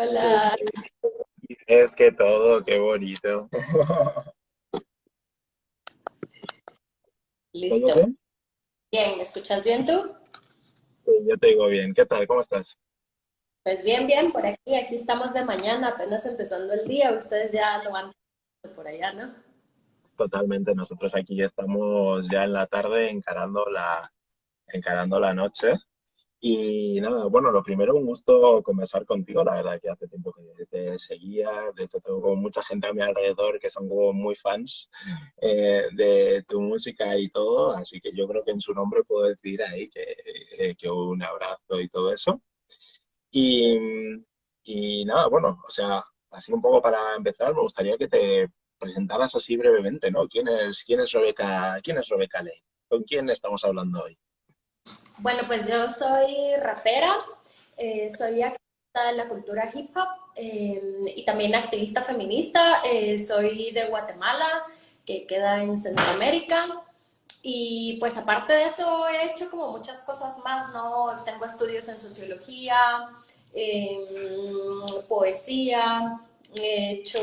Hola, Es que todo, qué bonito. ¿Todo listo. bien? Bien, ¿me escuchas bien tú? Sí, yo te digo bien. ¿Qué tal? ¿Cómo estás? Pues bien, bien, por aquí. Aquí estamos de mañana, apenas empezando el día. Ustedes ya lo van por allá, ¿no? Totalmente. Nosotros aquí estamos ya en la tarde encarando la noche. Y nada, bueno, lo primero, un gusto conversar contigo. La verdad que hace tiempo que te seguía. De hecho, tengo como mucha gente a mi alrededor que son como muy fans de tu música y todo. Así que yo creo que en su nombre puedo decir ahí que un abrazo y todo eso. Y, Muchas y nada, bueno, o sea, así un poco para empezar, me gustaría que te presentaras así brevemente, ¿no? Quién es Rebeca Lane? ¿Con quién estamos hablando hoy? Bueno, pues yo soy rapera, soy activista de la cultura hip hop y también activista feminista. Soy de Guatemala, que queda en Centroamérica. Y pues aparte de eso he hecho como muchas cosas más, ¿no? Tengo estudios en sociología, en poesía, he hecho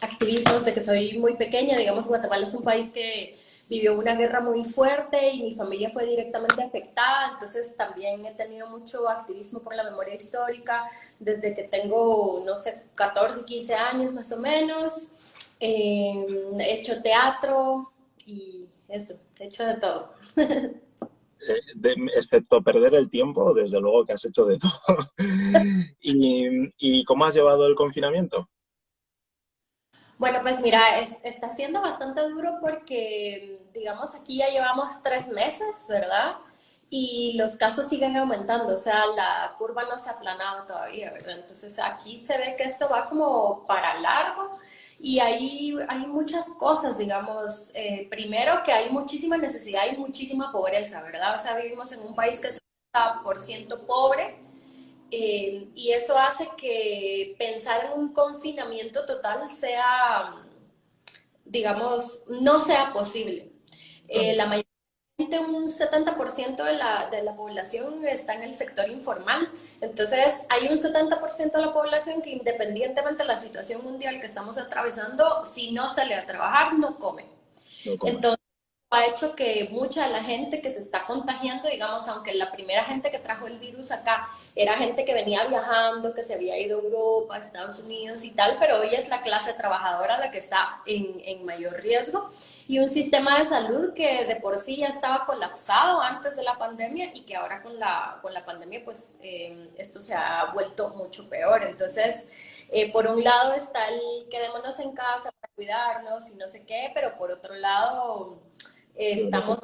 activismo desde que soy muy pequeña. Digamos, Guatemala es un país que vivió una guerra muy fuerte y mi familia fue directamente afectada, entonces también he tenido mucho activismo por la memoria histórica desde que tengo, no sé, 14, 15 años más o menos. He hecho teatro y eso, he hecho de todo. Excepto perder el tiempo, desde luego que has hecho de todo. ¿Y cómo has llevado el confinamiento? Bueno, pues mira, está siendo bastante duro porque, digamos, aquí ya llevamos 3 meses, ¿verdad? Y los casos siguen aumentando, o sea, la curva no se ha aplanado todavía, ¿verdad? Entonces aquí se ve que esto va como para largo y hay muchas cosas, digamos, primero que hay muchísima necesidad y muchísima pobreza, ¿verdad? O sea, vivimos en un país que es 80% pobre y eso hace que pensar en un confinamiento total sea, digamos, no sea posible. Claro. La mayoría, un 70% de la población está en el sector informal. Entonces, hay un 70% de la población que independientemente de la situación mundial que estamos atravesando, si no sale a trabajar, no come. No comas. Entonces, ha hecho que mucha de la gente que se está contagiando, digamos, aunque la primera gente que trajo el virus acá era gente que venía viajando, que se había ido a Europa, a Estados Unidos y tal, pero hoy es la clase trabajadora la que está en mayor riesgo y un sistema de salud que de por sí ya estaba colapsado antes de la pandemia y que ahora con la pandemia pues esto se ha vuelto mucho peor. Entonces, por un lado está el quedémonos en casa para cuidarnos y no sé qué, pero por otro lado estamos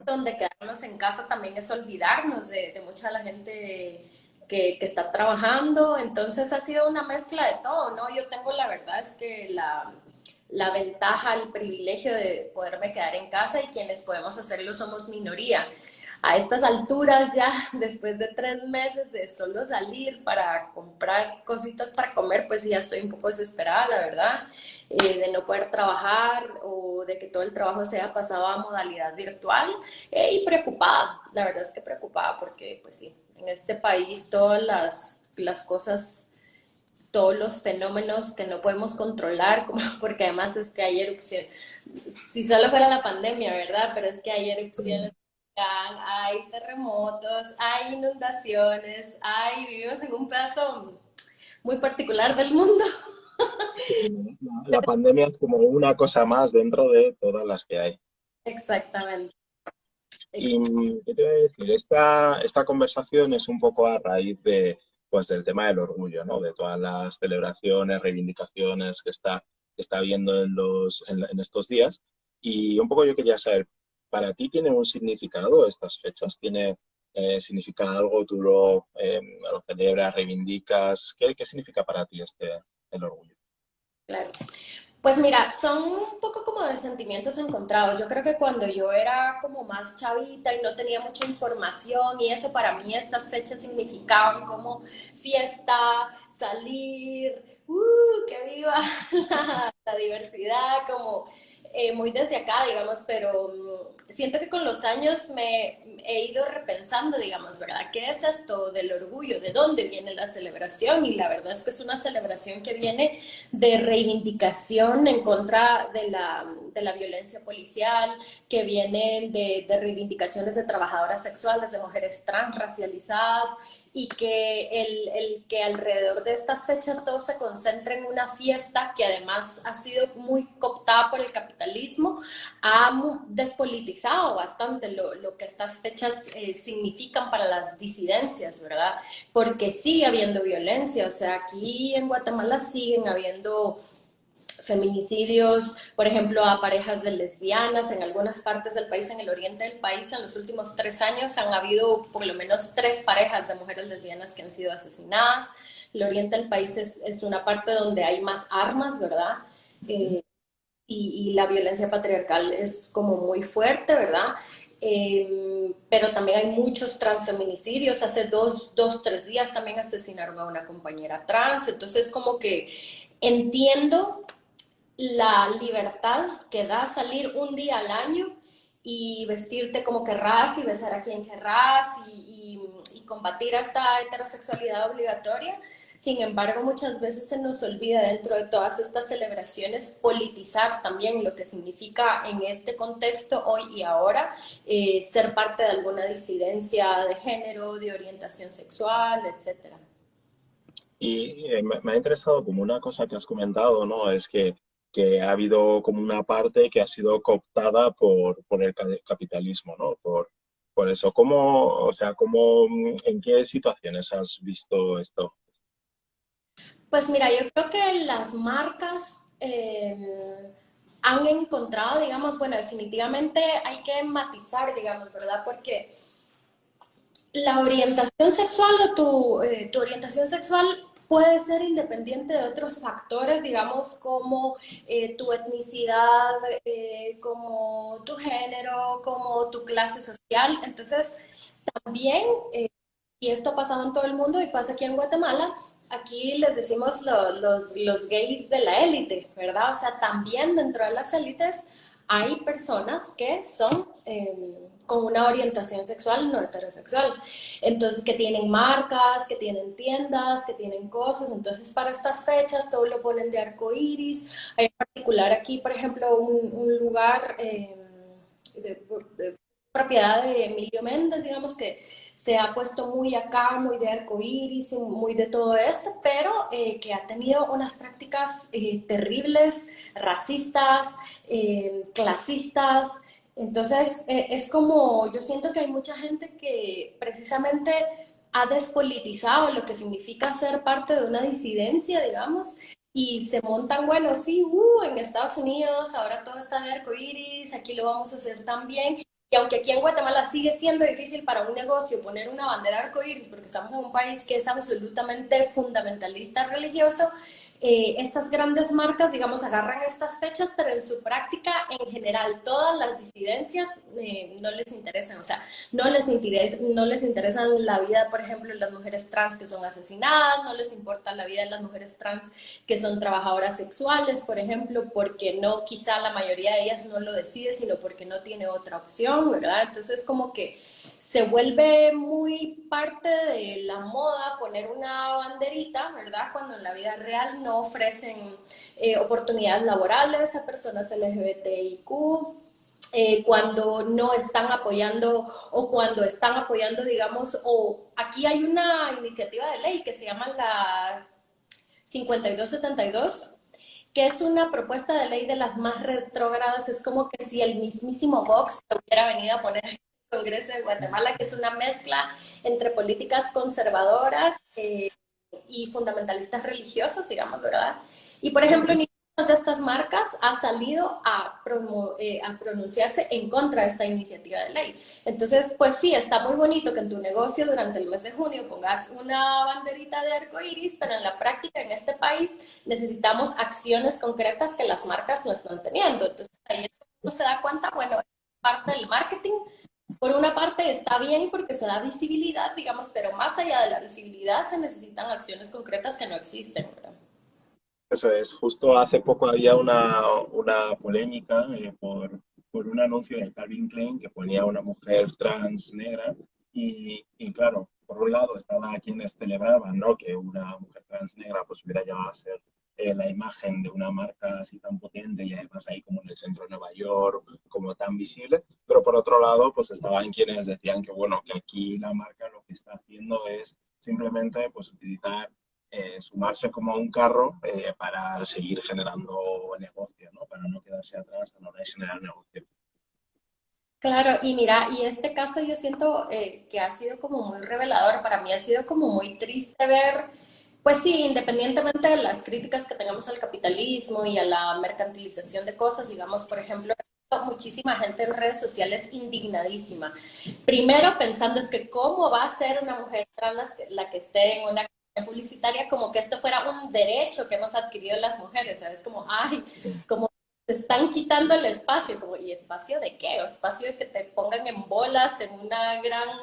donde quedarnos en casa también es olvidarnos de mucha de la gente que está trabajando, entonces ha sido una mezcla de todo, ¿no? Yo tengo la verdad es que la ventaja, el privilegio de poderme quedar en casa y quienes podemos hacerlo somos minoría. A estas alturas ya, después de 3 meses de solo salir para comprar cositas para comer, pues ya estoy un poco desesperada, la verdad, de no poder trabajar o de que todo el trabajo sea pasado a modalidad virtual y preocupada, la verdad es que preocupada porque pues sí, en este país todas las cosas, todos los fenómenos que no podemos controlar, como, porque además es que hay erupciones, si solo fuera la pandemia, ¿verdad? Pero es que hay erupciones, hay terremotos, hay inundaciones, vivimos en un pedazo muy particular del mundo. La pandemia es como una cosa más dentro de todas las que hay. Exactamente. Y qué te voy a decir, esta conversación es un poco a raíz pues, del tema del orgullo, ¿no? De todas las celebraciones, reivindicaciones que está habiendo en estos días. Y un poco yo quería saber, ¿para ti tiene un significado estas fechas? ¿Tiene significa algo? ¿Tú lo celebras, reivindicas? ¿Qué significa para ti el orgullo? Claro. Pues mira, son un poco como de sentimientos encontrados. Yo creo que cuando yo era como más chavita y no tenía mucha información y eso para mí estas fechas significaban como fiesta, salir, que viva la diversidad, como muy desde acá, digamos, pero siento que con los años me he ido repensando, digamos, ¿verdad? ¿Qué es esto del orgullo? ¿De dónde viene la celebración? Y la verdad es que es una celebración que viene de reivindicación en contra de la violencia policial, que viene de reivindicaciones de trabajadoras sexuales, de mujeres transracializadas, y que el que alrededor de estas fechas todo se concentre en una fiesta que además ha sido muy cooptada por el capitalismo, ha despolitizado bastante lo que estas fechas significan para las disidencias, ¿verdad? Porque sigue habiendo violencia, o sea, aquí en Guatemala siguen habiendo feminicidios, por ejemplo, a parejas de lesbianas en algunas partes del país, en el oriente del país, en los últimos 3 años han habido por lo menos 3 parejas de mujeres lesbianas que han sido asesinadas. El oriente del país es una parte donde hay más armas, ¿verdad? Y la violencia patriarcal es como muy fuerte, ¿verdad? Pero también hay muchos transfeminicidios. Hace 3 días también asesinaron a una compañera trans. Entonces, como que entiendo la libertad que da salir un día al año y vestirte como querrás y besar a quien querrás y combatir esta heterosexualidad obligatoria. Sin embargo, muchas veces se nos olvida dentro de todas estas celebraciones politizar también lo que significa en este contexto hoy y ahora ser parte de alguna disidencia de género, de orientación sexual, etcétera. Y me ha interesado como una cosa que has comentado, ¿no? Es que ha habido como una parte que ha sido cooptada por el capitalismo, ¿no? Por eso, ¿cómo, o sea, en qué situaciones has visto esto? Pues mira, yo creo que las marcas han encontrado, digamos, bueno, definitivamente hay que matizar, digamos, ¿verdad? Porque la orientación sexual o tu orientación sexual puede ser independiente de otros factores, digamos, como tu etnicidad, como tu género, como tu clase social. Entonces, también, y esto ha pasado en todo el mundo y pasa aquí en Guatemala, aquí les decimos los gays de la élite, ¿verdad? O sea, también dentro de las élites hay personas que son con una orientación sexual no heterosexual. Entonces, que tienen marcas, que tienen tiendas, que tienen cosas. Entonces, para estas fechas, todo lo ponen de arco iris. Hay en particular aquí, por ejemplo, un lugar de, de propiedad de Emilio Méndez, digamos que se ha puesto muy acá, muy de arcoíris, muy de todo esto, pero que ha tenido unas prácticas terribles, racistas, clasistas. Entonces, es como, yo siento que hay mucha gente que precisamente ha despolitizado lo que significa ser parte de una disidencia, digamos, y se montan, bueno, sí, en Estados Unidos ahora todo está de arcoíris, aquí lo vamos a hacer también. Y aunque aquí en Guatemala sigue siendo difícil para un negocio poner una bandera arcoíris, porque estamos en un país que es absolutamente fundamentalista religioso, estas grandes marcas, digamos, agarran estas fechas, pero en su práctica, en general, todas las disidencias no les interesan, o sea, no les interesan la vida, por ejemplo, de las mujeres trans que son asesinadas, no les importa la vida de las mujeres trans que son trabajadoras sexuales, por ejemplo, porque no, quizá la mayoría de ellas no lo decide, sino porque no tiene otra opción, ¿verdad? Entonces, como que se vuelve muy parte de la moda poner una banderita, ¿verdad? Cuando en la vida real no ofrecen oportunidades laborales a personas LGBTIQ, cuando no están apoyando o cuando están apoyando, digamos, o aquí hay una iniciativa de ley que se llama la 5272, que es una propuesta de ley de las más retrógradas. Es como que si el mismísimo Vox hubiera venido a poner Congreso de Guatemala, que es una mezcla entre políticas conservadoras y fundamentalistas religiosos, digamos, ¿verdad? Y, por ejemplo, ninguna de estas marcas ha salido a pronunciarse en contra de esta iniciativa de ley. Entonces, pues sí, está muy bonito que en tu negocio durante el mes de junio pongas una banderita de arco iris, pero en la práctica en este país necesitamos acciones concretas que las marcas no están teniendo. Entonces, ahí uno se da cuenta, bueno, parte del marketing. Por una parte está bien porque se da visibilidad, digamos, pero más allá de la visibilidad se necesitan acciones concretas que no existen, ¿verdad? Eso es, justo hace poco había una polémica por un anuncio de Calvin Klein que ponía a una mujer trans negra y claro, por un lado estaba quienes celebraban, ¿no?, que una mujer trans negra pues hubiera llegado a ser la imagen de una marca así tan potente y además ahí como en el centro de Nueva York, como tan visible, pero por otro lado pues estaban quienes decían que bueno, que aquí la marca lo que está haciendo es simplemente pues utilizar sumarse como a un carro para seguir generando negocio, ¿no? Para no quedarse atrás a la hora de generar negocio. Claro, y mira, y este caso yo siento que ha sido como muy revelador, para mí ha sido como muy triste ver, pues sí, independientemente de las críticas que tengamos al capitalismo y a la mercantilización de cosas, digamos, por ejemplo, muchísima gente en redes sociales indignadísima. Primero pensando es que cómo va a ser una mujer trans la que esté en una campaña publicitaria, como que esto fuera un derecho que hemos adquirido las mujeres, ¿sabes? Como, ay, como te están quitando el espacio, como, ¿y espacio de qué? ¿O espacio de que te pongan en bolas en una gran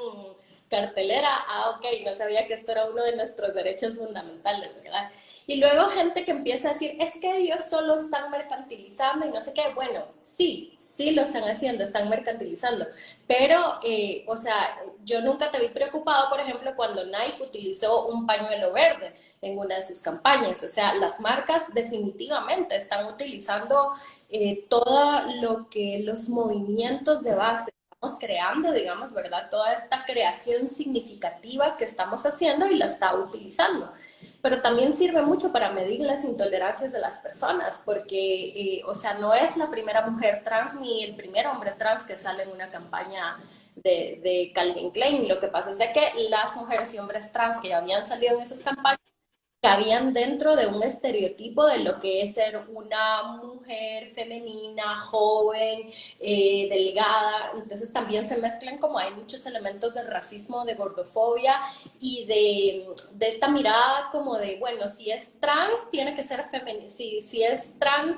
cartelera? Ah, ok, no sabía que esto era uno de nuestros derechos fundamentales, ¿verdad? Y luego gente que empieza a decir, es que ellos solo están mercantilizando y no sé qué. Bueno, sí, sí lo están haciendo, están mercantilizando. Pero, o sea, yo nunca te vi preocupado, por ejemplo, cuando Nike utilizó un pañuelo verde en una de sus campañas. O sea, las marcas definitivamente están utilizando todo lo que los movimientos de base estamos creando, digamos, ¿verdad? Toda esta creación significativa que estamos haciendo y la está utilizando. Pero también sirve mucho para medir las intolerancias de las personas, porque, o sea, no es la primera mujer trans ni el primer hombre trans que sale en una campaña de Calvin Klein. Lo que pasa es de que las mujeres y hombres trans que ya habían salido en esas campañas cabían dentro de un estereotipo de lo que es ser una mujer femenina, joven, delgada. Entonces también se mezclan como hay muchos elementos de racismo, de gordofobia y de esta mirada como de, bueno, si es trans, tiene que ser femenina, si es trans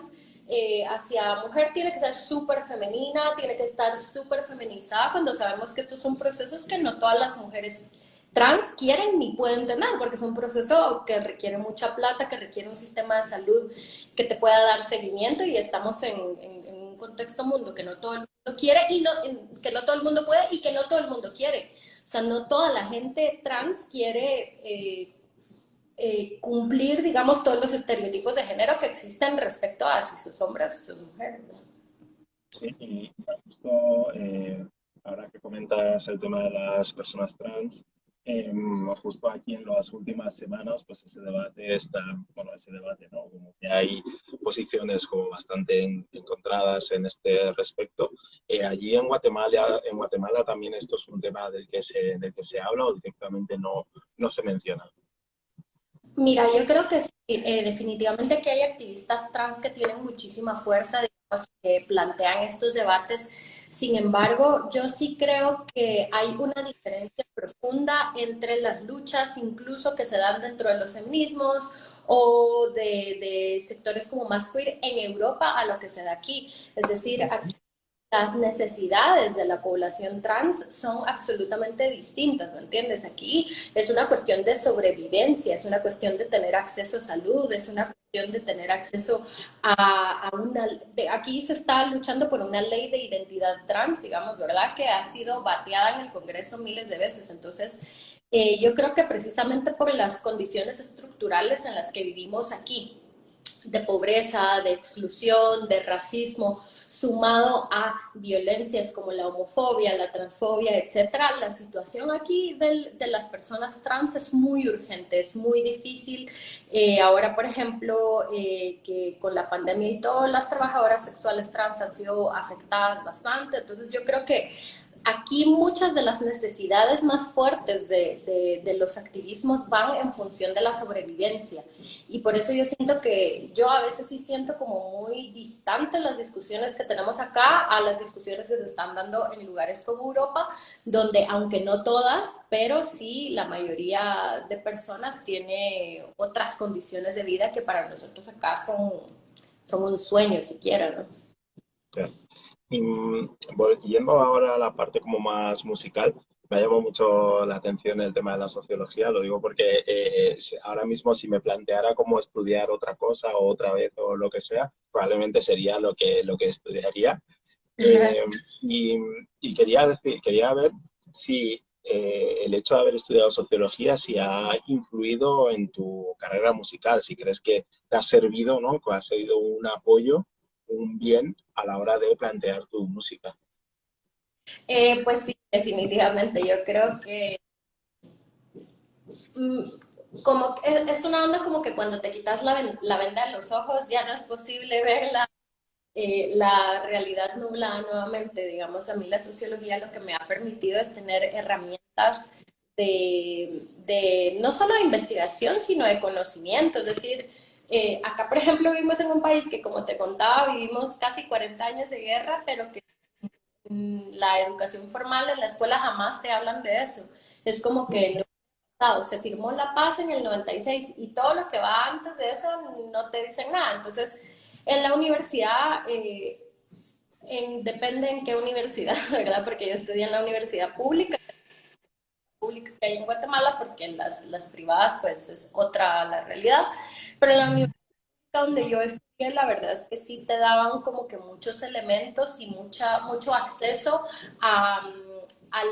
hacia mujer tiene que ser súper femenina, tiene que estar súper feminizada, cuando sabemos que estos son procesos que no todas las mujeres trans quieren ni pueden tener, porque es un proceso que requiere mucha plata, que requiere un sistema de salud que te pueda dar seguimiento y estamos en un contexto mundo que no todo el mundo quiere y no, que no todo el mundo puede y que no todo el mundo quiere. O sea, no toda la gente trans quiere cumplir, digamos, todos los estereotipos de género que existen respecto a si sus hombres o sus mujeres. Sí, y justo ahora que comentas el tema de las personas trans, justo aquí en las últimas semanas, pues ese debate está, bueno, ese debate, ¿no? Como que hay posiciones como bastante encontradas en este respecto. Allí en Guatemala también esto es un tema del que se habla o directamente no se menciona. Mira, yo creo que sí, definitivamente que hay activistas trans que tienen muchísima fuerza, digamos, que plantean estos debates. Sin embargo, yo sí creo que hay una diferencia profunda entre las luchas, incluso que se dan dentro de los feminismos o de sectores como más queer en Europa a lo que se da aquí. Es decir, aquí las necesidades de la población trans son absolutamente distintas, ¿no entiendes? Aquí es una cuestión de sobrevivencia, es una cuestión de tener acceso a salud, es una cuestión de tener acceso a una... aquí se está luchando por una ley de identidad trans, digamos, ¿verdad? Que ha sido bateada en el Congreso miles de veces. Entonces, yo creo que precisamente por las condiciones estructurales en las que vivimos aquí, de pobreza, de exclusión, de racismo, sumado a violencias como la homofobia, la transfobia, etcétera, la situación aquí de las personas trans es muy urgente, es muy difícil. Ahora, por ejemplo, que con la pandemia y todo, las trabajadoras sexuales trans han sido afectadas bastante, entonces yo creo que aquí muchas de las necesidades más fuertes de los activismos van en función de la sobrevivencia. Y por eso yo siento que yo a veces sí siento como muy distante las discusiones que tenemos acá a las discusiones que se están dando en lugares como Europa, donde aunque no todas, pero sí la mayoría de personas tiene otras condiciones de vida que para nosotros acá son un sueño siquiera, ¿no? Sí. Y, yendo ahora a la parte como más musical, me ha llamado mucho la atención el tema de la sociología, lo digo porque ahora mismo si me planteara cómo estudiar otra cosa o otra vez o lo que sea, probablemente sería lo que estudiaría. Eh, y, y quería decir, quería ver si el hecho de haber estudiado sociología si ha influido en tu carrera musical, si crees que te ha servido, ¿no? Que ha sido un apoyo, un bien a la hora de plantear tu música. Pues sí, definitivamente. Yo creo que como es una onda como que cuando te quitas la venda de los ojos ya no es posible ver la realidad nublada nuevamente. Digamos, a mí la sociología lo que me ha permitido es tener herramientas de no solo de investigación, sino de conocimiento. Es decir, acá, por ejemplo, vivimos en un país que, como te contaba, vivimos casi 40 años de guerra, pero que la educación formal en la escuela jamás te hablan de eso. Es como que no, se firmó la paz en el 96 y todo lo que va antes de eso no te dicen nada. Entonces, en la universidad, depende en qué universidad, ¿verdad? Porque yo estudié en la universidad pública que hay en Guatemala, porque en las privadas, pues es otra la realidad. Pero en la universidad donde yo estudié, la verdad es que sí te daban como que muchos elementos y mucho acceso a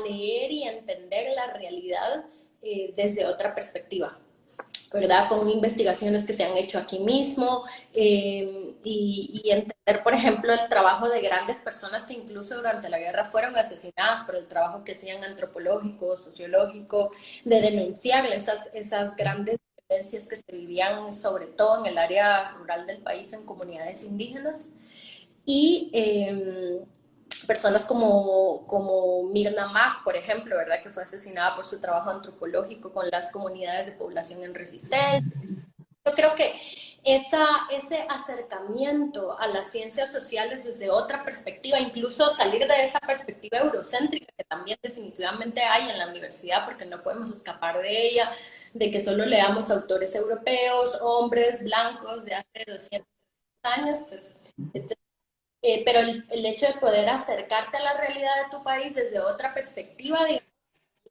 leer y entender la realidad desde otra perspectiva. ¿Verdad? Con investigaciones que se han hecho aquí mismo y entender, por ejemplo, el trabajo de grandes personas que incluso durante la guerra fueron asesinadas por el trabajo que hacían antropológico, sociológico, de denunciar esas grandes violencias que se vivían sobre todo en el área rural del país en comunidades indígenas. Y personas como Mirna Mack, por ejemplo, ¿verdad? Que fue asesinada por su trabajo antropológico con las comunidades de población en resistencia. Yo creo que ese acercamiento a las ciencias sociales desde otra perspectiva, incluso salir de esa perspectiva eurocéntrica que también definitivamente hay en la universidad, porque no podemos escapar de ella, de que solo leamos autores europeos, hombres, blancos de hace 200 años, pues, pero el hecho de poder acercarte a la realidad de tu país desde otra perspectiva, digamos,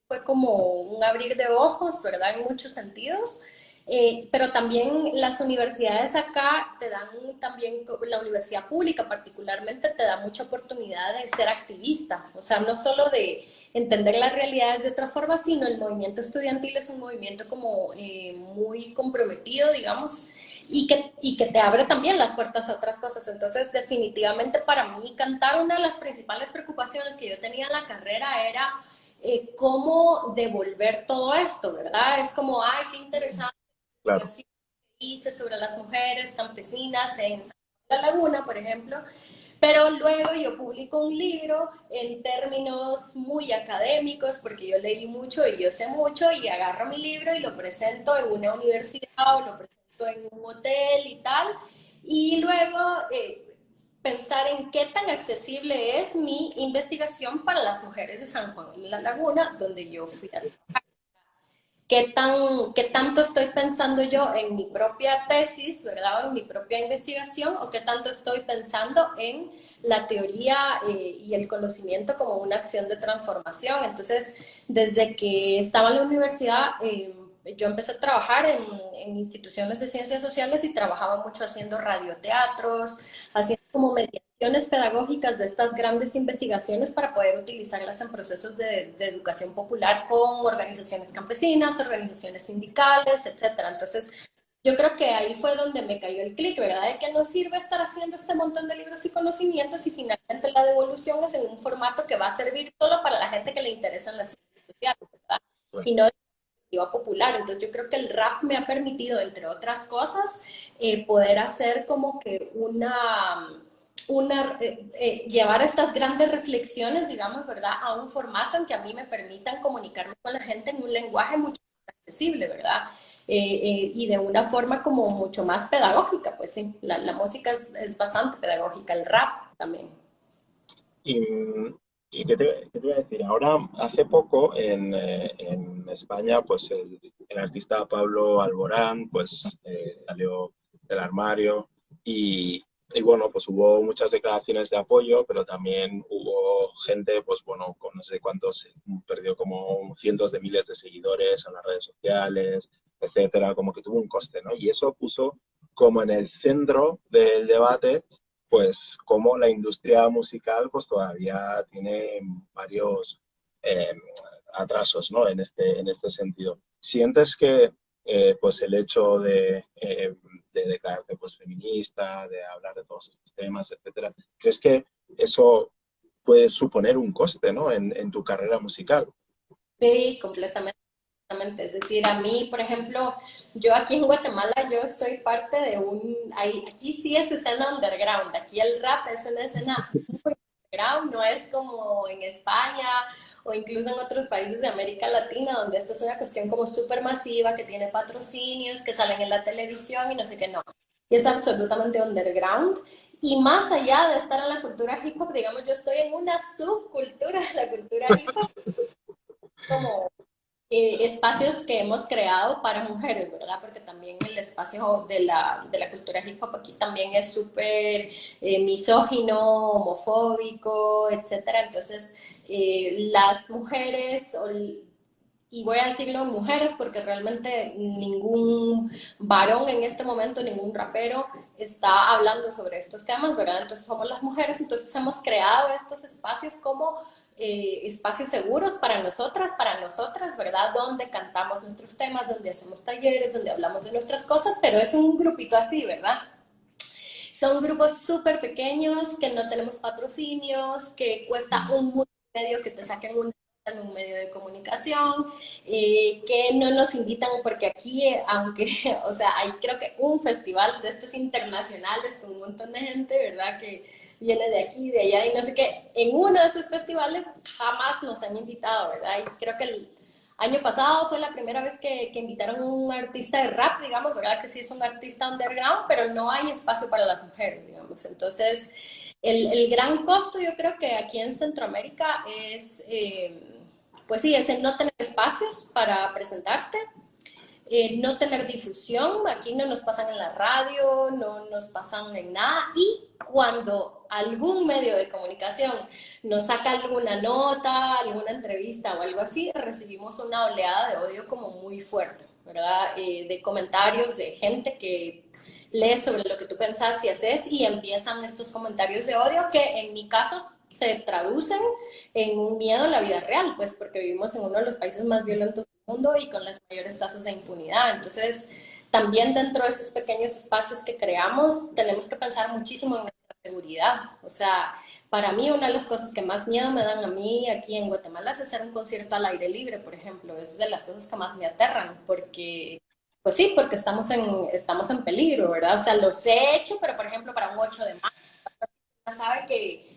fue como un abrir de ojos, ¿verdad? En muchos sentidos. Pero también las universidades acá te dan también, la universidad pública particularmente, te da mucha oportunidad de ser activista. O sea, no solo de entender las realidades de otra forma, sino el movimiento estudiantil es un movimiento como muy comprometido, digamos, y que te abre también las puertas a otras cosas. Entonces, definitivamente para mí cantar, una de las principales preocupaciones que yo tenía en la carrera era cómo devolver todo esto, ¿verdad? Es como, ay, qué interesante Claro. investigación que hice sobre las mujeres campesinas en La Laguna, por ejemplo, pero luego yo publico un libro en términos muy académicos, porque yo leí mucho y yo sé mucho, y agarro mi libro y lo presento en una universidad o lo presento en un hotel y tal, y luego pensar en qué tan accesible es mi investigación para las mujeres de San Juan y La Laguna, donde yo fui a qué tanto estoy pensando yo en mi propia tesis, ¿verdad? O en mi propia investigación, o qué tanto estoy pensando en la teoría y el conocimiento como una acción de transformación. Entonces, desde que estaba en la universidad, yo empecé a trabajar en instituciones de ciencias sociales y trabajaba mucho haciendo radioteatros, haciendo como mediaciones pedagógicas de estas grandes investigaciones para poder utilizarlas en procesos de educación popular con organizaciones campesinas, organizaciones sindicales, etcétera. Entonces, yo creo que ahí fue donde me cayó el clic, ¿verdad? De que no sirve estar haciendo este montón de libros y conocimientos y finalmente la devolución es en un formato que va a servir solo para la gente que le interesan las ciencias sociales, ¿verdad? Bueno. Y no popular. Entonces yo creo que el rap me ha permitido, entre otras cosas, poder hacer como que llevar estas grandes reflexiones, digamos, ¿verdad? A un formato en que a mí me permitan comunicarme con la gente en un lenguaje mucho más accesible, ¿verdad? Y de una forma como mucho más pedagógica, pues sí, la música es bastante pedagógica, el rap también. Y, y qué te iba a decir? Ahora, hace poco en España, pues el artista Pablo Alborán, pues salió del armario y, y bueno, pues hubo muchas declaraciones de apoyo, pero también hubo gente, pues bueno, con no sé cuántos, perdió como cientos de miles de seguidores en las redes sociales, etcétera, como que tuvo un coste, ¿no? Y eso puso como en el centro del debate, pues cómo la industria musical pues todavía tiene varios eh, atrasos, ¿no? En este sentido. ¿Sientes que pues el hecho de declararte pues feminista, de hablar de todos estos temas, etcétera, crees que eso puede suponer un coste, ¿no? En tu carrera musical? Sí, completamente. Es decir, a mí, por ejemplo, yo aquí en Guatemala, yo soy parte de aquí sí es escena underground, aquí el rap es una escena muy underground, no es como en España o incluso en otros países de América Latina, donde esto es una cuestión como súper masiva, que tiene patrocinios, que salen en la televisión y no sé qué, no. Y es absolutamente underground. Y más allá de estar en la cultura hip hop, digamos, yo estoy en una subcultura de la cultura hip hop, como espacios que hemos creado para mujeres, ¿verdad? Porque también el espacio de la cultura hip hop aquí también es súper misógino, homofóbico, etcétera. Entonces, las mujeres y voy a decirlo mujeres porque realmente ningún varón en este momento, ningún rapero está hablando sobre estos temas, ¿verdad? Entonces somos las mujeres, entonces hemos creado estos espacios como espacios seguros para nosotras, ¿verdad? Donde cantamos nuestros temas, donde hacemos talleres, donde hablamos de nuestras cosas, pero es un grupito así, ¿verdad? Son grupos súper pequeños, que no tenemos patrocinios, que cuesta un medio que te saquen en un medio de comunicación, que no nos invitan, porque aquí, aunque, o sea, hay creo que un festival de estos internacionales con un montón de gente, ¿verdad? Que viene de aquí, de allá y no sé qué. En uno de esos festivales jamás nos han invitado, ¿verdad? Y creo que el año pasado fue la primera vez que invitaron a un artista de rap, digamos, ¿verdad? Que sí es un artista underground, pero no hay espacio para las mujeres, digamos. Entonces, el gran costo yo creo que aquí en Centroamérica es, pues sí, es el no tener espacios para presentarte, no tener difusión, aquí no nos pasan en la radio, no nos pasan en nada, y cuando algún medio de comunicación nos saca alguna nota, alguna entrevista o algo así, recibimos una oleada de odio como muy fuerte, ¿verdad? De comentarios de gente que lee sobre lo que tú pensás y haces y empiezan estos comentarios de odio que en mi caso se traducen en un miedo a la vida real, pues porque vivimos en uno de los países más violentos mundo y con las mayores tasas de impunidad. Entonces, también dentro de esos pequeños espacios que creamos, tenemos que pensar muchísimo en nuestra seguridad. O sea, para mí una de las cosas que más miedo me dan a mí aquí en Guatemala es hacer un concierto al aire libre, por ejemplo. Es de las cosas que más me aterran, porque, pues sí, porque estamos en peligro, ¿verdad? O sea, los he hecho, pero por ejemplo, para un 8 de mayo, sabe que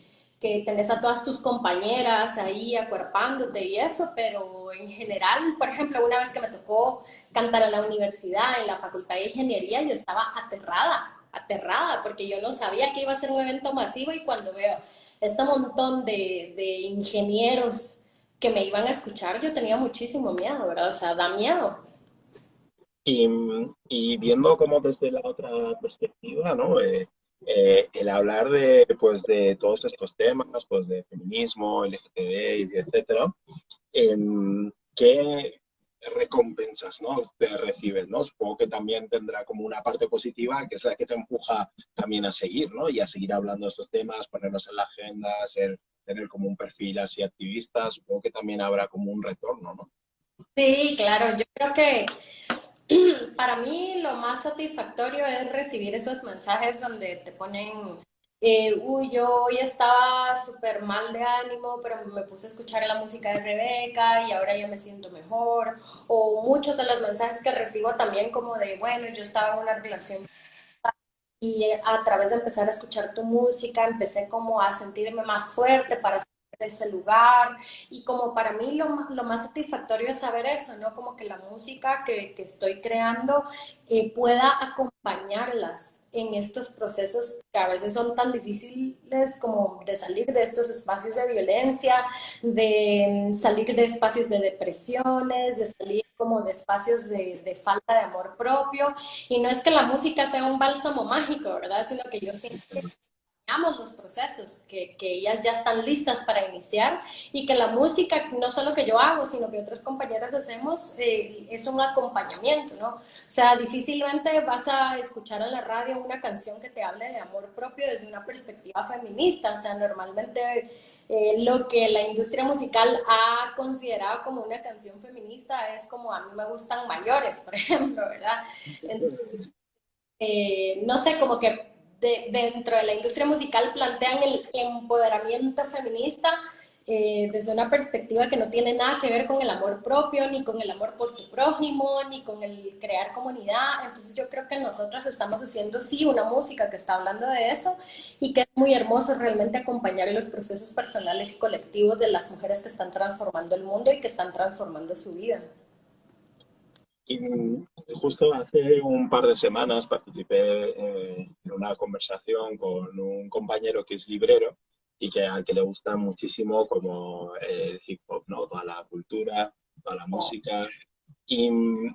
tenés a todas tus compañeras ahí acuerpándote y eso, pero en general, por ejemplo, una vez que me tocó cantar en la universidad, en la Facultad de Ingeniería, yo estaba aterrada, porque yo no sabía que iba a ser un evento masivo y cuando veo este montón de ingenieros que me iban a escuchar, yo tenía muchísimo miedo, ¿verdad? O sea, da miedo. Y, y viendo como desde la otra perspectiva, ¿no? El hablar de, pues, de todos estos temas, pues de feminismo, LGTB, y etcétera, ¿qué recompensas, ¿no? te recibes, ¿no? Supongo que también tendrá como una parte positiva, que es la que te empuja también a seguir, ¿no? Y a seguir hablando de estos temas, ponerlos en la agenda, tener como un perfil así activista, supongo que también habrá como un retorno, ¿no? Sí, claro, yo creo que para mí lo más satisfactorio es recibir esos mensajes donde te ponen, uy, yo hoy estaba súper mal de ánimo, pero me puse a escuchar la música de Rebeca y ahora ya me siento mejor. O muchos de los mensajes que recibo también como de, bueno, yo estaba en una relación y a través de empezar a escuchar tu música empecé como a sentirme más fuerte para de ese lugar. Y como para mí lo más satisfactorio es saber eso, ¿no? Como que la música que estoy creando pueda acompañarlas en estos procesos que a veces son tan difíciles como de salir de estos espacios de violencia, de salir de espacios de depresiones, de salir como de espacios de falta de amor propio. Y no es que la música sea un bálsamo mágico, ¿verdad? Sino que yo siento que los procesos, que ellas ya están listas para iniciar y que la música, no solo que yo hago, sino que otras compañeras hacemos, es un acompañamiento, ¿no? O sea, difícilmente vas a escuchar en la radio una canción que te hable de amor propio desde una perspectiva feminista. O sea, normalmente lo que la industria musical ha considerado como una canción feminista es como a mí me gustan mayores, por ejemplo, ¿verdad? Entonces, no sé, como que dentro de la industria musical plantean el empoderamiento feminista desde una perspectiva que no tiene nada que ver con el amor propio, ni con el amor por tu prójimo, ni con el crear comunidad. Entonces yo creo que nosotras estamos haciendo, sí, una música que está hablando de eso y que es muy hermoso realmente acompañar los procesos personales y colectivos de las mujeres que están transformando el mundo y que están transformando su vida. Y justo hace un par de semanas participé en una conversación con un compañero que es librero y que al que le gusta muchísimo como el hip hop, ¿no? Toda la cultura, toda la música. Y,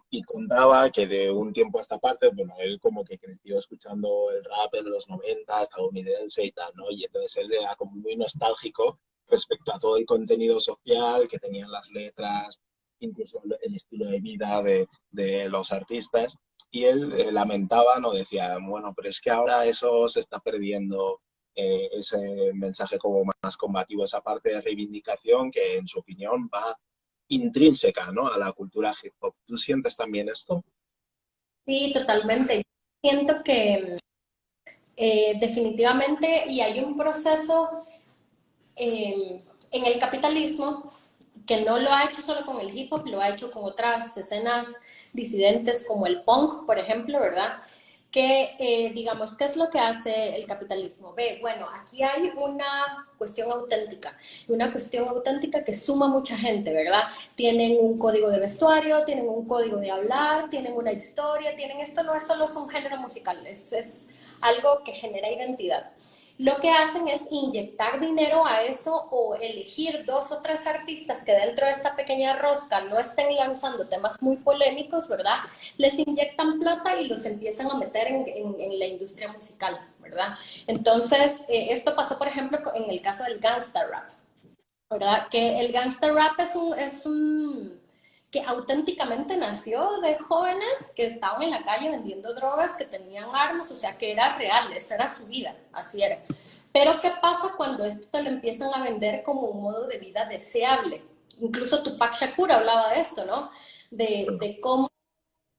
y contaba que de un tiempo a esta parte, bueno, él como que creció escuchando el rap de los 90 estadounidense y tal, ¿no? Y entonces él era como muy nostálgico respecto a todo el contenido social que tenían las letras, incluso el estilo de vida de los artistas. Y él lamentaba, ¿no? Decía, bueno, pero es que ahora eso se está perdiendo, ese mensaje como más combativo, esa parte de reivindicación que en su opinión va intrínseca, ¿no? A la cultura hip hop. ¿Tú sientes también esto? Sí, totalmente. Siento que definitivamente, y hay un proceso en el capitalismo que no lo ha hecho solo con el hip hop, lo ha hecho con otras escenas disidentes como el punk, por ejemplo, ¿verdad? Que, digamos, ¿qué es lo que hace el capitalismo? Ve, bueno, aquí hay una cuestión auténtica que suma mucha gente, ¿verdad? Tienen un código de vestuario, tienen un código de hablar, tienen una historia, tienen esto no es solo un género musical, es algo que genera identidad. Lo que hacen es inyectar dinero a eso o elegir dos o tres artistas que dentro de esta pequeña rosca no estén lanzando temas muy polémicos, ¿verdad? Les inyectan plata y los empiezan a meter en la industria musical, ¿verdad? Entonces, esto pasó, por ejemplo, en el caso del gangsta rap, ¿verdad? Que el gangsta rap es un que auténticamente nació de jóvenes que estaban en la calle vendiendo drogas, que tenían armas, o sea, que era real, esa era su vida, así era. Pero ¿qué pasa cuando esto te lo empiezan a vender como un modo de vida deseable? Incluso Tupac Shakur hablaba de esto, ¿no? De cómo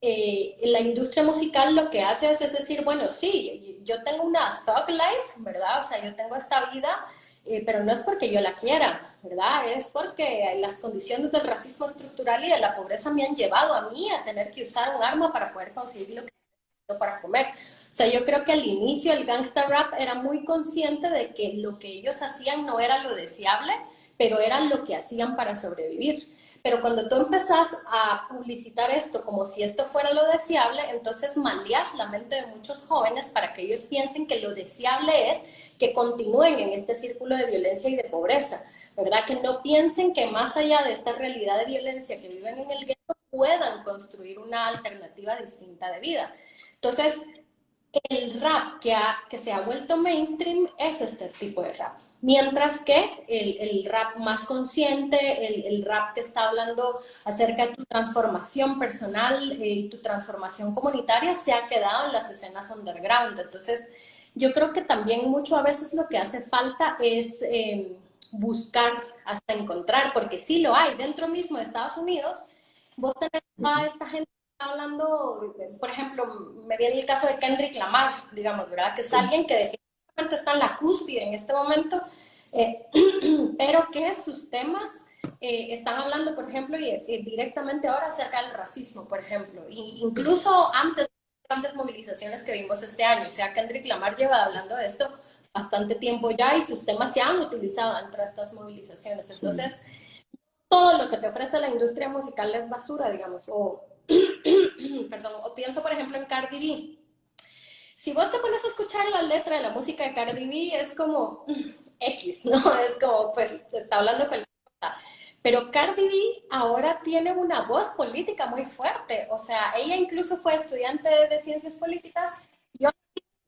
la industria musical lo que hace es decir, bueno, sí, yo tengo una thug life, ¿verdad? O sea, yo tengo esta vida, pero no es porque yo la quiera, ¿verdad? Es porque las condiciones del racismo estructural y de la pobreza me han llevado a mí a tener que usar un arma para poder conseguir lo que necesito para comer. O sea, yo creo que al inicio el gangsta rap era muy consciente de que lo que ellos hacían no era lo deseable, pero era lo que hacían para sobrevivir. Pero cuando tú empezás a publicitar esto como si esto fuera lo deseable, entonces maleas la mente de muchos jóvenes para que ellos piensen que lo deseable es que continúen en este círculo de violencia y de pobreza, ¿verdad? Que no piensen que más allá de esta realidad de violencia que viven en el gueto, puedan construir una alternativa distinta de vida. Entonces, el rap que se ha vuelto mainstream es este tipo de rap. Mientras que el rap más consciente, el rap que está hablando acerca de tu transformación personal y tu transformación comunitaria, se ha quedado en las escenas underground. Entonces, yo creo que también mucho a veces lo que hace falta es buscar hasta encontrar, porque sí lo hay dentro mismo de Estados Unidos. Vos tenés a esta gente hablando, por ejemplo, me viene el caso de Kendrick Lamar, digamos, ¿verdad? Que es alguien que definitivamente está en la cúspide en este momento, eh, pero que sus temas están hablando, por ejemplo, y directamente ahora acerca del racismo, por ejemplo, incluso antes de las grandes movilizaciones que vimos este año. O sea, Kendrick Lamar lleva hablando de esto bastante tiempo ya y sus temas se han utilizado dentro de estas movilizaciones. sí. Entonces, todo lo que te ofrece la industria musical es basura, digamos, o, perdón, o pienso, por ejemplo, en Cardi B. Si vos te pones a escuchar la letra de la música de Cardi B, es como X, ¿no? Es como, pues, se está hablando cualquier cosa. Pero Cardi B ahora tiene una voz política muy fuerte. O sea, ella incluso fue estudiante de ciencias políticas. Yo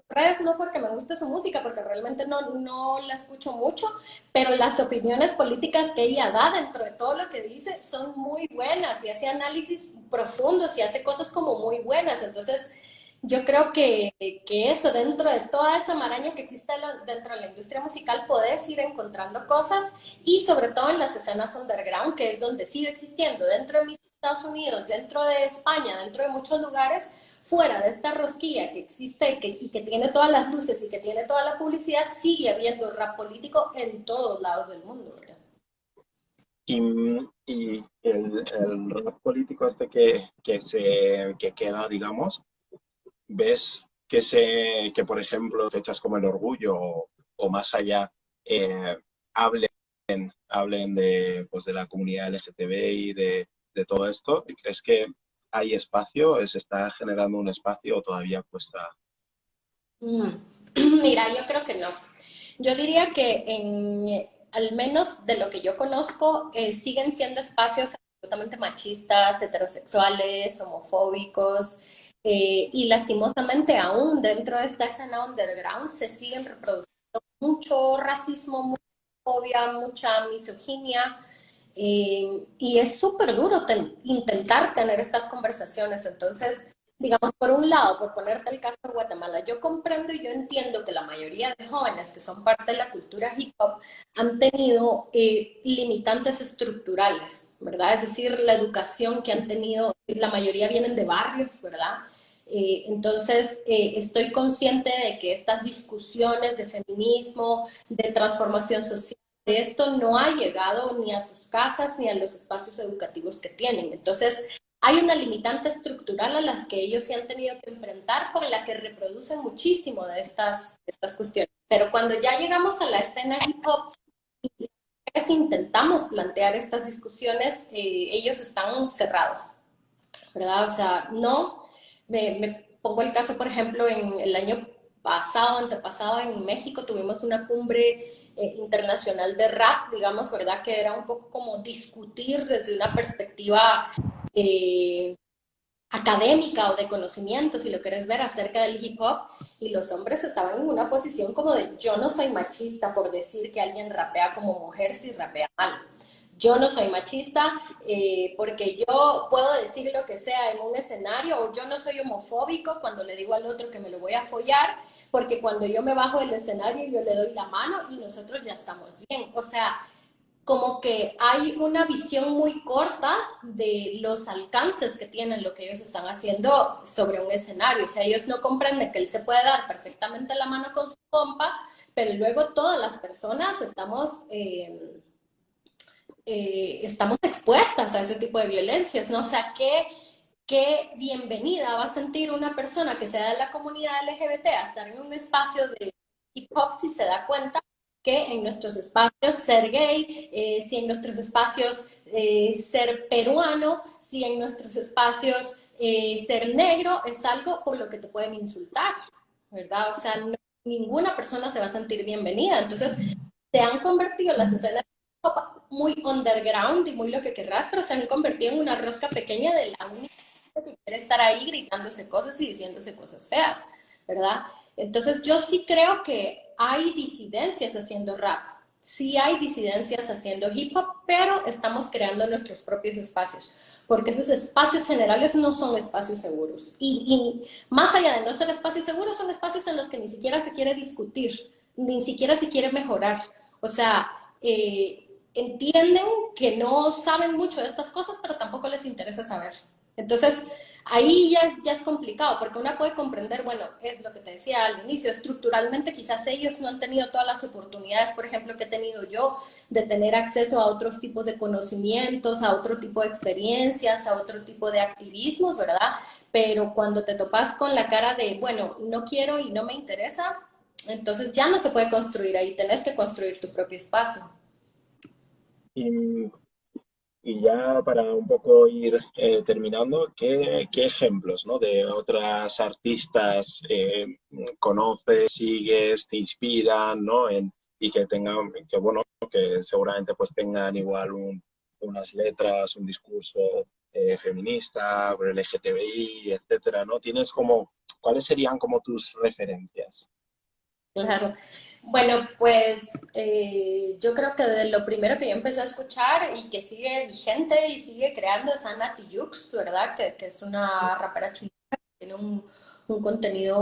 redes no porque me guste su música, porque realmente no la escucho mucho, pero las opiniones políticas que ella da dentro de todo lo que dice son muy buenas y hace análisis profundos y hace cosas como muy buenas. Entonces, yo creo que eso, dentro de toda esa maraña que existe dentro de la industria musical, podés ir encontrando cosas y sobre todo en las escenas underground, que es donde sigue existiendo, dentro de mis Estados Unidos, dentro de España, dentro de muchos lugares, fuera de esta rosquilla que existe y que tiene todas las luces y que tiene toda la publicidad, sigue habiendo rap político en todos lados del mundo, ¿verdad? Y el rap político este que queda, digamos, ¿ves que, por ejemplo, fechas como el Orgullo o más allá hablen, hablen de, pues, de la comunidad LGTBI, de todo esto? ¿Crees que hay espacio? ¿Se está generando un espacio o todavía cuesta? Mm. Mira, yo creo que no. Yo diría que al menos de lo que yo conozco, siguen siendo espacios absolutamente machistas, heterosexuales, homofóbicos, y lastimosamente aún dentro de esta escena underground se siguen reproduciendo mucho racismo, mucha homofobia, mucha misoginia, y es súper duro intentar tener estas conversaciones. Entonces, digamos, por un lado, por ponerte el caso de Guatemala, yo comprendo y yo entiendo que la mayoría de jóvenes que son parte de la cultura hip hop han tenido limitantes estructurales, ¿verdad? Es decir, la educación que han tenido, la mayoría vienen de barrios, ¿verdad? Entonces, estoy consciente de que estas discusiones de feminismo, de transformación social, de esto no ha llegado ni a sus casas ni a los espacios educativos que tienen. Entonces, hay una limitante estructural a las que ellos se han tenido que enfrentar, con la que reproducen muchísimo de estas cuestiones. Pero cuando ya llegamos a la escena hip hop, si intentamos plantear estas discusiones, ellos están cerrados, ¿verdad? O sea, no, me pongo el caso, por ejemplo, en el año pasado, antepasado, en México tuvimos una cumbre internacional de rap, digamos, ¿verdad? Que era un poco como discutir desde una perspectiva eh, académica o de conocimiento, si lo quieres ver, acerca del hip hop, y los hombres estaban en una posición como de yo no soy machista por decir que alguien rapea como mujer si rapea mal. Yo no soy machista porque yo puedo decir lo que sea en un escenario, o yo no soy homofóbico cuando le digo al otro que me lo voy a follar, porque cuando yo me bajo del escenario yo le doy la mano y nosotros ya estamos bien. O sea, como que hay una visión muy corta de los alcances que tienen lo que ellos están haciendo sobre un escenario. O sea, ellos no comprenden que él se puede dar perfectamente la mano con su compa, pero luego todas las personas estamos expuestas a ese tipo de violencias, ¿no? O sea, qué bienvenida va a sentir una persona que sea de la comunidad LGBT a estar en un espacio de hip hop si se da cuenta que en nuestros espacios ser gay, si en nuestros espacios ser peruano, si en nuestros espacios ser negro es algo por lo que te pueden insultar, ¿verdad? O sea, ninguna persona se va a sentir bienvenida. Entonces, se han convertido las escenas muy underground y muy lo que querrás, pero se han convertido en una rosca pequeña de la única que quiere estar ahí gritándose cosas y diciéndose cosas feas, ¿verdad? Entonces yo sí creo que hay disidencias haciendo rap, sí hay disidencias haciendo hip hop, pero estamos creando nuestros propios espacios, porque esos espacios generales no son espacios seguros. Y más allá de no ser espacios seguros, son espacios en los que ni siquiera se quiere discutir, ni siquiera se quiere mejorar. O sea, entienden que no saben mucho de estas cosas, pero tampoco les interesa saber. Entonces, ahí ya es complicado, porque una puede comprender, bueno, es lo que te decía al inicio, estructuralmente quizás ellos no han tenido todas las oportunidades, por ejemplo, que he tenido yo, de tener acceso a otros tipos de conocimientos, a otro tipo de experiencias, a otro tipo de activismos, ¿verdad? Pero cuando te topas con la cara de, bueno, no quiero y no me interesa, Entonces ya no se puede construir ahí, tenés que construir tu propio espacio. Y, y ya para un poco ir terminando, qué ejemplos, ¿no? de otras artistas conoces, sigues, te inspiran, ¿no? Y que tengan, que bueno, que seguramente pues tengan igual unas letras, un discurso feminista, por el LGTBI, etcétera, ¿no? Tienes como, ¿cuáles serían como tus referencias? Claro. Bueno, pues yo creo que de lo primero que yo empecé a escuchar y que sigue vigente y sigue creando es Ana Tijoux, ¿verdad? Que es una rapera chilena, tiene un contenido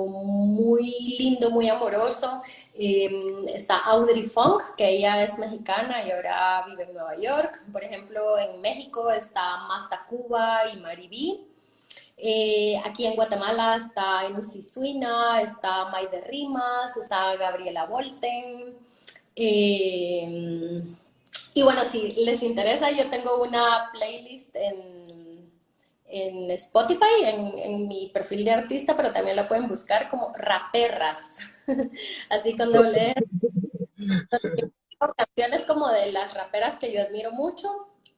muy lindo, muy amoroso. Está Audrey Funk, que ella es mexicana y ahora vive en Nueva York. Por ejemplo, en México está Masta Cuba y Maribí. Aquí en Guatemala está MC Suina, está Maide Rimas, está Gabriela Volten. Eh, y bueno, si les interesa, yo tengo una playlist en Spotify, en mi perfil de artista, pero también la pueden buscar como Raperras, así con doble R. Canciones como de las raperas que yo admiro mucho.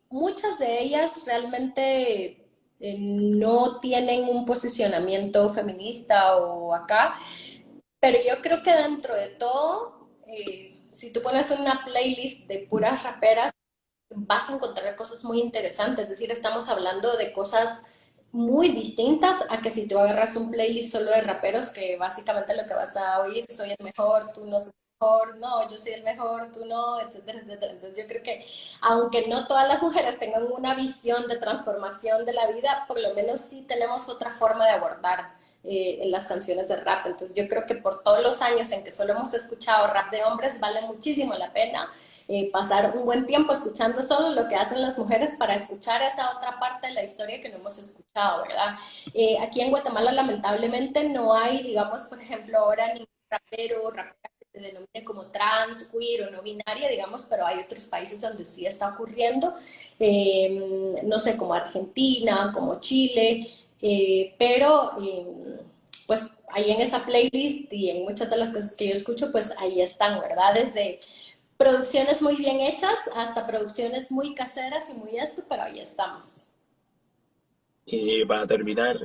Muchas de ellas realmente no tienen un posicionamiento feminista o acá, pero yo creo que dentro de todo, si tú pones una playlist de puras raperas, vas a encontrar cosas muy interesantes. Es decir, estamos hablando de cosas muy distintas a que si tú agarras un playlist solo de raperos, que básicamente lo que vas a oír, soy el mejor, tú no sos el mejor, no, yo soy el mejor, tú no, etcétera, etcétera. Entonces yo creo que aunque no todas las mujeres tengan una visión de transformación de la vida, por lo menos sí tenemos otra forma de abordar en las canciones de rap. Entonces yo creo que por todos los años en que solo hemos escuchado rap de hombres, vale muchísimo la pena pasar un buen tiempo escuchando solo lo que hacen las mujeres para escuchar esa otra parte de la historia que no hemos escuchado, ¿verdad? Aquí en Guatemala lamentablemente no hay, digamos, por ejemplo, ahora ni rapero, rapera que se denomine como trans, queer o no binaria, digamos, pero hay otros países donde sí está ocurriendo, no sé, como Argentina, como Chile, pues ahí en esa playlist y en muchas de las cosas que yo escucho, pues ahí están, ¿verdad? Desde producciones muy bien hechas hasta producciones muy caseras y muy esto, pero ahí estamos. Y para terminar,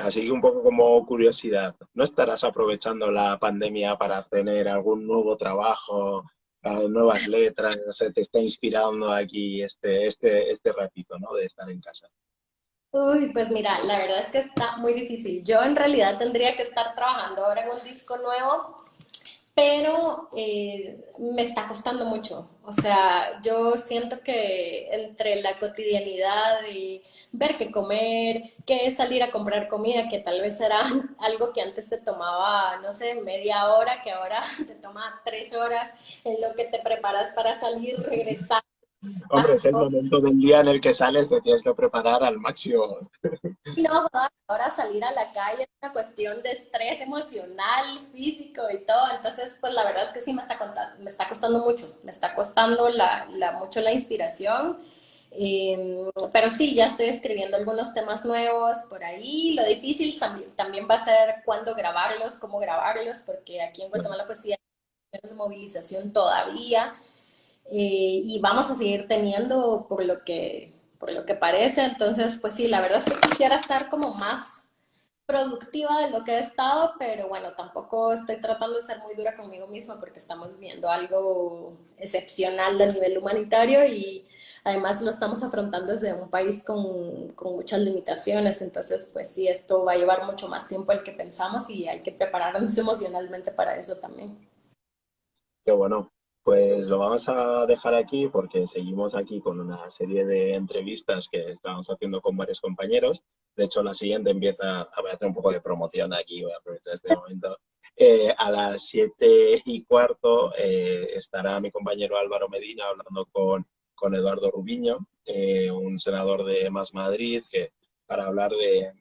así un poco como curiosidad, ¿no estarás aprovechando la pandemia para tener algún nuevo trabajo, nuevas letras? No sé, te está inspirando aquí este ratito, ¿no? De estar en casa. Uy, pues mira, la verdad es que está muy difícil. Yo en realidad tendría que estar trabajando ahora en un disco nuevo, pero me está costando mucho. O sea, yo siento que entre la cotidianidad y ver qué comer, qué salir a comprar comida, que tal vez era algo que antes te tomaba, no sé, media hora, que ahora te toma 3 horas en lo que te preparas para salir, regresar. Hombre, es el momento del día en el que sales, te tienes que preparar al máximo. No, ahora salir a la calle es una cuestión de estrés emocional, físico y todo. Entonces, pues la verdad es que sí me está costando mucho, me está costando mucho la inspiración. Pero sí, ya estoy escribiendo algunos temas nuevos por ahí. Lo difícil también va a ser cuándo grabarlos, cómo grabarlos, porque aquí en Guatemala pues sí hay acciones de movilización todavía y vamos a seguir teniendo por lo que parece. Entonces, pues sí, la verdad es que quisiera estar como más productiva de lo que he estado, pero bueno, tampoco estoy tratando de ser muy dura conmigo misma porque estamos viviendo algo excepcional a nivel humanitario y además lo estamos afrontando desde un país con muchas limitaciones. Entonces, pues sí, esto va a llevar mucho más tiempo del que pensamos y hay que prepararnos emocionalmente para eso también. Qué bueno. Pues lo vamos a dejar aquí porque seguimos aquí con una serie de entrevistas que estamos haciendo con varios compañeros. De hecho, la siguiente voy a hacer un poco de promoción aquí, voy a aprovechar este momento. A las 7:15 estará mi compañero Álvaro Medina hablando con Eduardo Rubiño, un senador de Más Madrid, para hablar de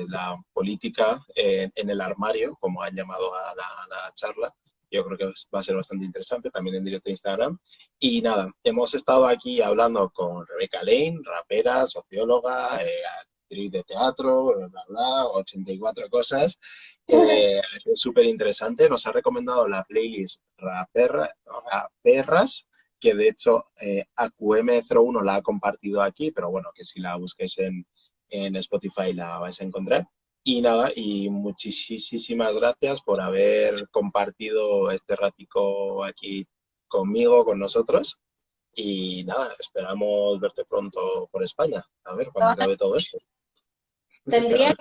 la política en el armario, como han llamado a la charla. Yo creo que va a ser bastante interesante, también en directo de Instagram. Y nada, hemos estado aquí hablando con Rebeca Lane, rapera, socióloga, actriz de teatro, bla, bla, bla, 84 cosas. Es súper interesante. Nos ha recomendado la playlist Raperras, que de hecho AQM01 la ha compartido aquí, pero bueno, que si la busquéis en Spotify la vais a encontrar. Y nada, y muchísimas gracias por haber compartido este ratico aquí conmigo, con nosotros. Y nada, esperamos verte pronto por España. A ver, cuando acabe todo esto. A Tendría ver,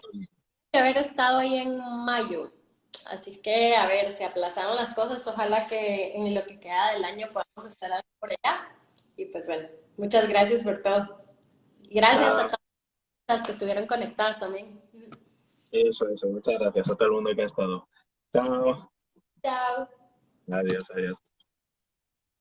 que haber estado ahí en mayo. Así que, a ver, se aplazaron las cosas. Ojalá que en lo que queda del año podamos estar por allá. Y pues bueno, muchas gracias por todo. Y gracias a nada, todas las que estuvieron conectadas también. eso. Muchas gracias a todo el mundo que ha estado. Chao. Chao. Adiós, adiós.